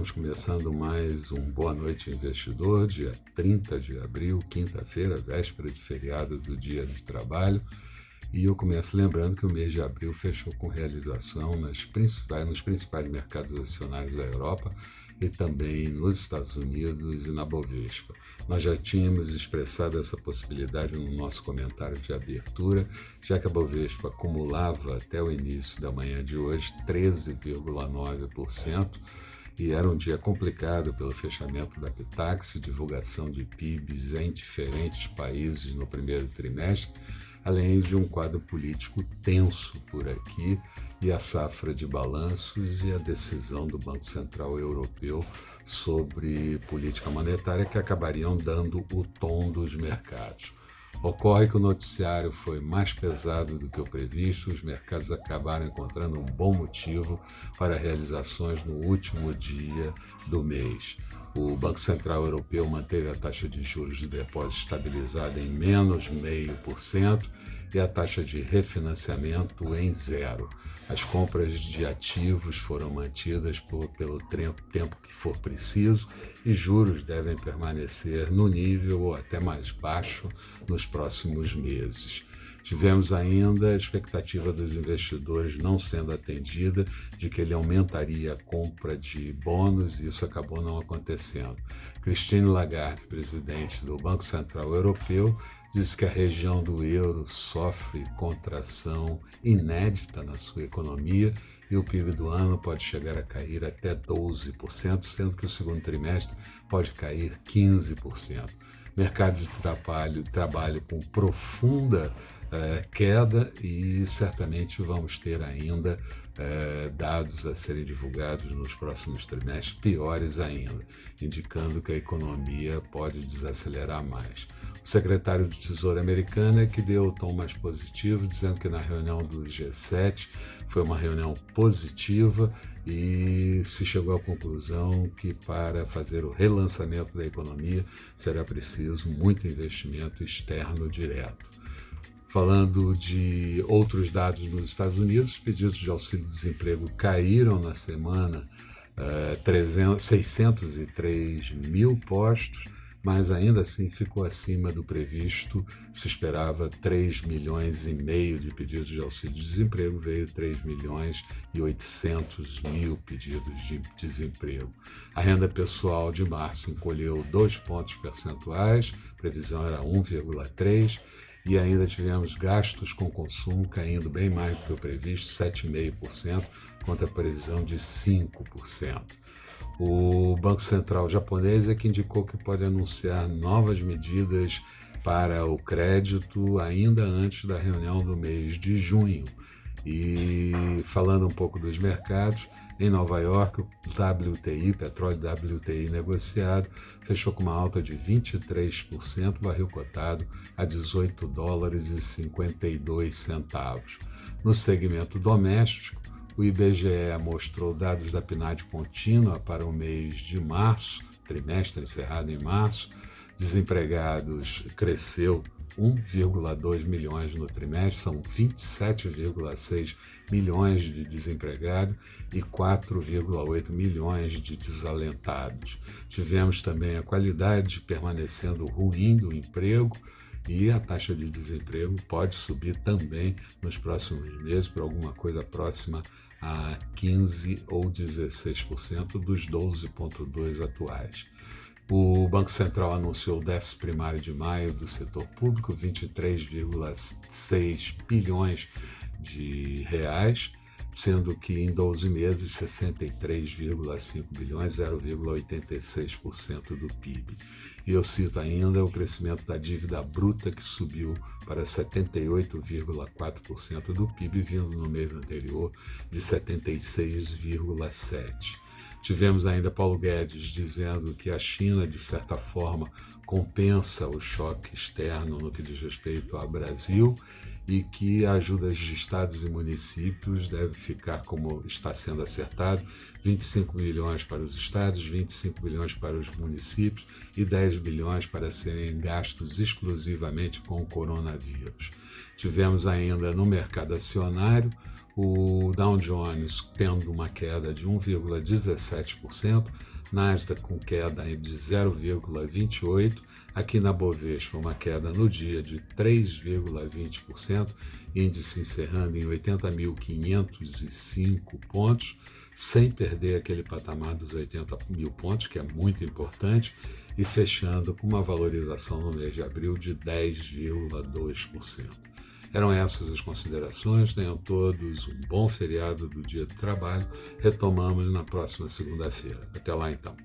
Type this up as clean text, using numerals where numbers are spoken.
estamos começando mais um Boa Noite Investidor, dia 30 de abril, quinta-feira, véspera de feriado do Dia do Trabalho. E eu começo lembrando que o mês de abril fechou com realização nos principais mercados acionários da Europa e também nos Estados Unidos e na Bovespa. Nós já tínhamos expressado essa possibilidade no nosso comentário de abertura, já que a Bovespa acumulava até o início da manhã de hoje 13,9%, e era um dia complicado pelo fechamento da Pitax, divulgação de PIBs em diferentes países no primeiro trimestre, além de um quadro político tenso por aqui e a safra de balanços e a decisão do Banco Central Europeu sobre política monetária que acabariam dando o tom dos mercados. Ocorre que o noticiário foi mais pesado do que o previsto, os mercados acabaram encontrando um bom motivo para realizações no último dia do mês. O Banco Central Europeu manteve a taxa de juros de depósito estabilizada em menos 0,5% e a taxa de refinanciamento em 0%. As compras de ativos foram mantidas pelo tempo que for preciso e juros devem permanecer no nível ou até mais baixo nos próximos meses. Tivemos ainda a expectativa dos investidores não sendo atendida de que ele aumentaria a compra de bônus e isso acabou não acontecendo. Christine Lagarde, presidente do Banco Central Europeu, disse que a região do euro sofre contração inédita na sua economia e o PIB do ano pode chegar a cair até 12%, sendo que o segundo trimestre pode cair 15%. Mercado de trabalho com profunda queda e certamente vamos ter ainda dados a serem divulgados nos próximos trimestres piores ainda, indicando que a economia pode desacelerar mais. O secretário do Tesouro americano é que deu o tom mais positivo, dizendo que na reunião do G7 foi uma reunião positiva e se chegou à conclusão que para fazer o relançamento da economia será preciso muito investimento externo direto. Falando de outros dados nos Estados Unidos, os pedidos de auxílio-desemprego caíram na semana 603 mil postos, mas ainda assim ficou acima do previsto. Se esperava 3,5 milhões de pedidos de auxílio-desemprego, veio 3,8 milhões pedidos de desemprego. A renda pessoal de março encolheu 2 pontos percentuais, a previsão era 1,3%, e ainda tivemos gastos com consumo caindo bem mais do que o previsto, 7,5%, contra a previsão de 5%. O Banco Central japonês é que indicou que pode anunciar novas medidas para o crédito ainda antes da reunião do mês de junho. E falando um pouco dos mercados, em Nova York, o petróleo WTI negociado, fechou com uma alta de 23%, barril cotado a $18,52. No segmento doméstico, o IBGE mostrou dados da PNAD contínua para o mês de março, trimestre encerrado em março. Desempregados cresceu 1,2 milhões no trimestre, são 27,6 milhões de desempregados e 4,8 milhões de desalentados. Tivemos também a qualidade permanecendo ruim do emprego e a taxa de desemprego pode subir também nos próximos meses para alguma coisa próxima a 15% ou 16% dos 12,2% atuais. O Banco Central anunciou o déficit primário de maio do setor público, 23,6 bilhões de reais, sendo que em 12 meses 63,5 bilhões, 0,86% do PIB. E eu cito ainda o crescimento da dívida bruta, que subiu para 78,4% do PIB, vindo no mês anterior de 76,7%. Tivemos ainda Paulo Guedes dizendo que a China, de certa forma, compensa o choque externo no que diz respeito ao Brasil e que a ajuda de estados e municípios deve ficar como está sendo acertado, 25 bilhões para os estados, 25 bilhões para os municípios e 10 bilhões para serem gastos exclusivamente com o coronavírus. Tivemos ainda no mercado acionário o Dow Jones tendo uma queda de 1,17%, Nasdaq com queda de 0,28%, aqui na Bovespa uma queda no dia de 3,20%, índice encerrando em 80.505 pontos, sem perder aquele patamar dos 80 mil pontos, que é muito importante, e fechando com uma valorização no mês de abril de 10,2%. Eram essas as considerações. Tenham todos um bom feriado do Dia do Trabalho. Retomamos na próxima segunda-feira. Até lá, então.